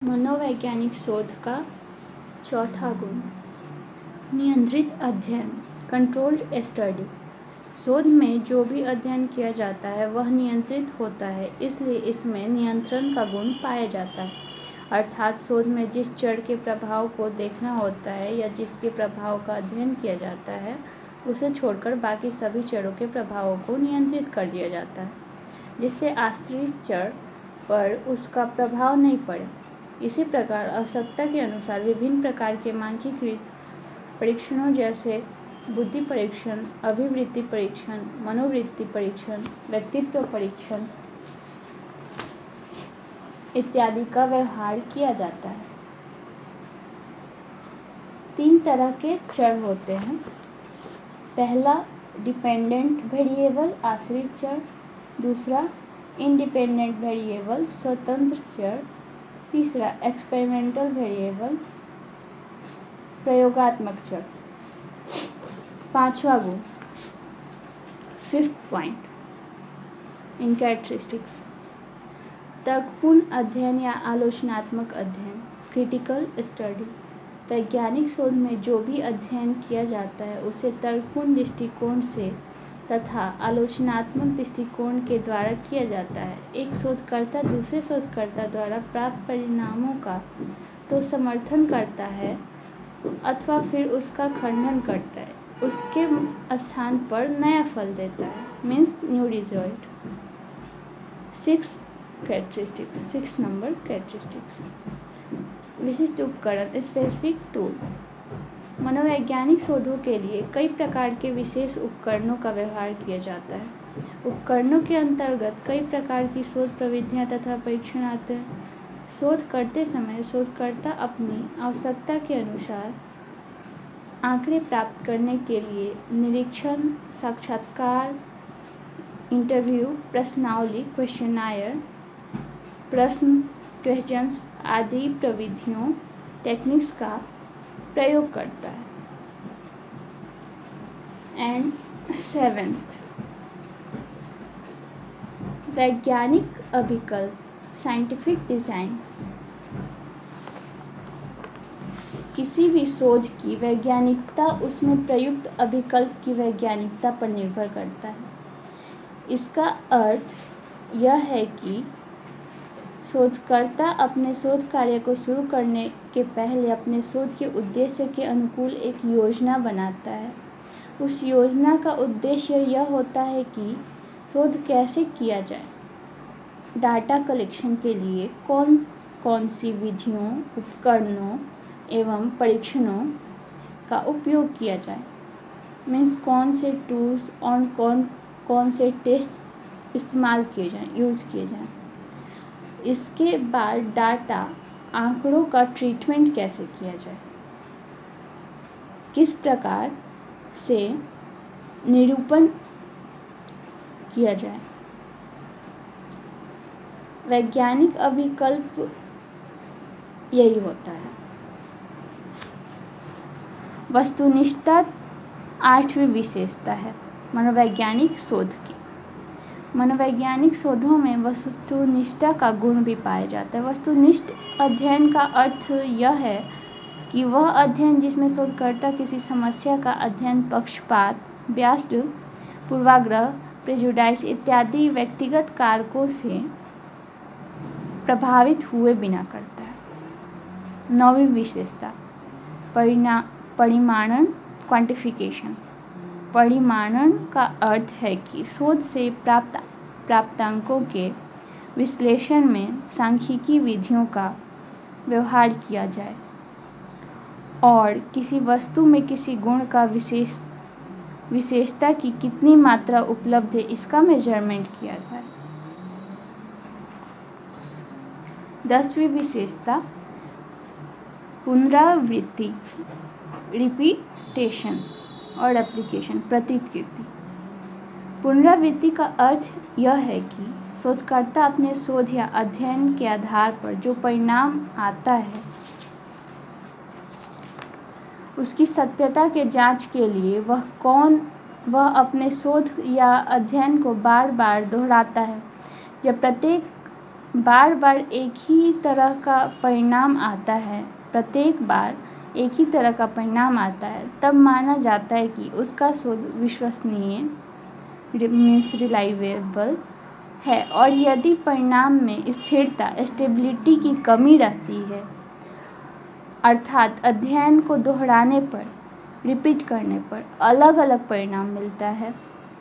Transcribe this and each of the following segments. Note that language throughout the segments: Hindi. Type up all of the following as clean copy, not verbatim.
मनोवैज्ञानिक शोध का चौथा गुण नियंत्रित अध्ययन, कंट्रोल्ड स्टडी। शोध में जो भी अध्ययन किया जाता है वह नियंत्रित होता है, इसलिए इसमें नियंत्रण का गुण पाया जाता है। अर्थात शोध में जिस जड़ के प्रभाव को देखना होता है या जिसके प्रभाव का अध्ययन किया जाता है, उसे छोड़कर बाकी सभी जड़ों के प्रभावों को नियंत्रित कर दिया जाता है, जिससे आश्रित जड़ पर उसका प्रभाव नहीं पड़े। इसी प्रकार आवश्यकता के अनुसार विभिन्न प्रकार के मानकीकृत परीक्षणों जैसे बुद्धि परीक्षण, अभिवृत्ति परीक्षण, मनोवृत्ति परीक्षण, व्यक्तित्व परीक्षण इत्यादि का व्यवहार किया जाता है। 3 तरह के चर होते हैं। पहला डिपेंडेंट वेरिएबल, आश्रित चर। दूसरा इंडिपेंडेंट वेरिएबल, स्वतंत्र चर। तीसरा एक्सपेरिमेंटल वेरिएबल, प्रयोगात्मक चर। 5वां गुण, 5th पॉइंट इन कैरेक्टरिस्टिक्स, तर्कपूर्ण अध्ययन या आलोचनात्मक अध्ययन, क्रिटिकल स्टडी। वैज्ञानिक शोध में जो भी अध्ययन किया जाता है उसे तर्कपूर्ण दृष्टिकोण से तथा आलोचनात्मक दृष्टिकोण के द्वारा किया जाता है। एक शोधकर्ता दूसरे शोधकर्ता द्वारा प्राप्त परिणामों का तो समर्थन करता है अथवा फिर उसका खंडन करता है, उसके स्थान पर नया फल देता है, means new result. 6 number characteristics, विशिष्ट उपकरण, स्पेसिफिक टूल। मनोवैज्ञानिक शोधों के लिए कई प्रकार के विशेष उपकरणों का व्यवहार किया जाता है। उपकरणों के अंतर्गत कई प्रकार की शोध प्रविधियां तथा परीक्षण आते हैं। शोध करते समय शोधकर्ता अपनी आवश्यकता के अनुसार आंकड़े प्राप्त करने के लिए निरीक्षण, साक्षात्कार, इंटरव्यू, प्रश्नावली, क्वेश्चनायर, प्रश्न, क्वेश्चंस आदि प्रविधियों, टेक्निक्स का प्रयोग करता है। एंड 7th, वैज्ञानिक अभिकल्प, साइंटिफिक डिजाइन। किसी भी शोध की वैज्ञानिकता उसमें प्रयुक्त अभिकल्प की वैज्ञानिकता पर निर्भर करता है। इसका अर्थ यह है कि शोधकर्ता अपने शोध कार्य को शुरू करने के पहले अपने शोध के उद्देश्य के अनुकूल एक योजना बनाता है। उस योजना का उद्देश्य यह होता है कि शोध कैसे किया जाए, डाटा कलेक्शन के लिए कौन कौन सी विधियों, उपकरणों एवं परीक्षणों का उपयोग किया जाए, मीन्स कौन से टूल्स और कौन से टेस्ट इस्तेमाल किए जाएं, यूज़ किए जाएं। इसके बाद डाटा, आंकड़ों का ट्रीटमेंट कैसे किया जाए, किस प्रकार से निरूपण किया जाए। वैज्ञानिक अभिकल्प यही होता है। वस्तुनिष्ठता 8वीं विशेषता है मनोवैज्ञानिक शोध की। मनोवैज्ञानिक शोधों में वस्तुनिष्ठता का गुण भी पाया जाता है। वस्तुनिष्ठ अध्ययन का अर्थ यह है कि वह अध्ययन जिसमें शोधकर्ता किसी समस्या का अध्ययन पक्षपात, व्यास, पूर्वाग्रह, प्रेजुडाइज इत्यादि व्यक्तिगत कारकों से प्रभावित हुए बिना करता है। 9वीं विशेषता, परिमाणन, क्वांटिफिकेशन। परिमाणन का अर्थ है कि शोध से प्राप्तांकों के विश्लेषण में सांख्यिकी विधियों का व्यवहार किया जाए और किसी वस्तु में किसी गुण का विशेषता की कितनी मात्रा उपलब्ध है इसका मेजरमेंट किया जाए। 10वीं विशेषता, पुनरावृत्ति, रिपीटेशन और एप्लीकेशन, प्रतिकृति। पुनरावृत्ति का अर्थ यह है कि शोधकर्ता अपने शोध या अध्ययन के आधार पर जो परिणाम आता है उसकी सत्यता के जांच के लिए वह अपने शोध या अध्ययन को बार बार दोहराता है। जब प्रत्येक बार बार एक ही तरह का परिणाम आता है, प्रत्येक बार एक ही तरह का परिणाम आता है, तब माना जाता है कि उसका शोध विश्वसनीय मीन्स रिलायबल है। और यदि परिणाम में स्थिरता स्टेबिलिटी की कमी रहती है, अर्थात अध्ययन को दोहराने पर रिपीट करने पर अलग अलग परिणाम मिलता है,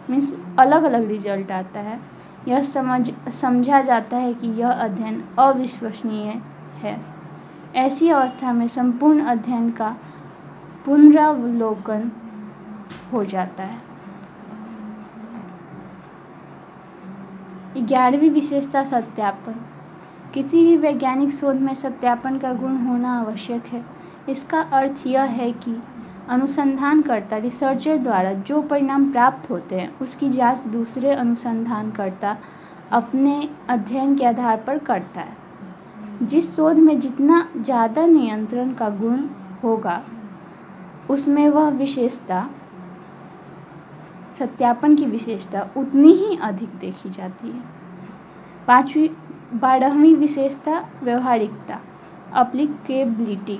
मीन्स अलग अलग रिजल्ट आता है, यह समझा जाता है कि यह अध्ययन अविश्वसनीय है। ऐसी अवस्था में संपूर्ण अध्ययन का पुनरावलोकन हो जाता है। 11वीं विशेषता सत्यापन। किसी भी वैज्ञानिक शोध में सत्यापन का गुण होना आवश्यक है। इसका अर्थ यह है कि अनुसंधानकर्ता रिसर्चर द्वारा जो परिणाम प्राप्त होते हैं उसकी जांच दूसरे अनुसंधानकर्ता अपने अध्ययन के आधार पर करता है। जिस शोध में जितना ज़्यादा नियंत्रण का गुण होगा उसमें वह विशेषता, सत्यापन की विशेषता उतनी ही अधिक देखी जाती है। 12वीं विशेषता व्यवहारिकता, एप्लीकेबिलिटी।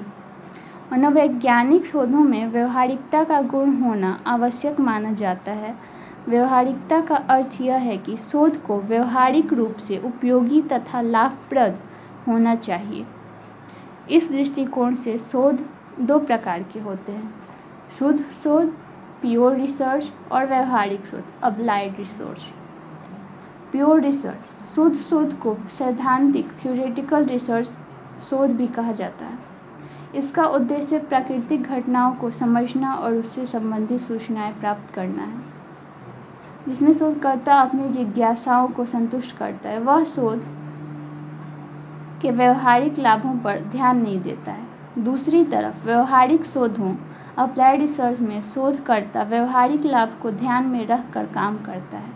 मनोवैज्ञानिक शोधों में व्यवहारिकता का गुण होना आवश्यक माना जाता है। व्यवहारिकता का अर्थ यह है कि शोध को व्यवहारिक रूप से उपयोगी तथा लाभप्रद होना चाहिए। इस दृष्टिकोण से शोध दो प्रकार के होते हैं, शुद्ध शोध प्योर रिसर्च और व्यवहारिक शोध अप्लाइड रिसर्च। प्योर रिसर्च, शुद्ध शोध को सैद्धांतिक थ्योरेटिकल रिसर्च शोध भी कहा जाता है। इसका उद्देश्य प्राकृतिक घटनाओं को समझना और उससे संबंधित सूचनाएं प्राप्त करना है। जिसमें शोधकर्ता अपनी जिज्ञासाओं को संतुष्ट करता है, वह शोध के व्यवहारिक लाभों पर ध्यान नहीं देता है। दूसरी तरफ व्यवहारिक शोधों अप्लाइड रिसर्च में शोधकर्ता व्यवहारिक लाभ को ध्यान में रखकर काम करता है।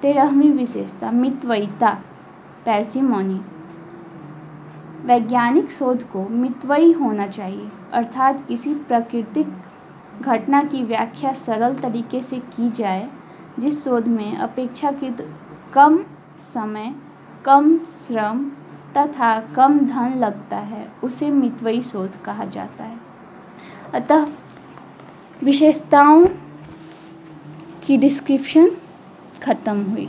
13वीं विशेषता मितव्ययिता, पैर्सिमोनी। वैज्ञानिक शोध को मितव्ययी होना चाहिए, अर्थात किसी प्राकृतिक घटना की व्याख्या सरल तरीके से की जाए। जिस शोध में अपेक्षाकृत कम समय, कम श्रम तथा कम धन लगता है उसे मितव्ययी शोध कहा जाता है। अतः विशेषताओं की डिस्क्रिप्शन खत्म हुई।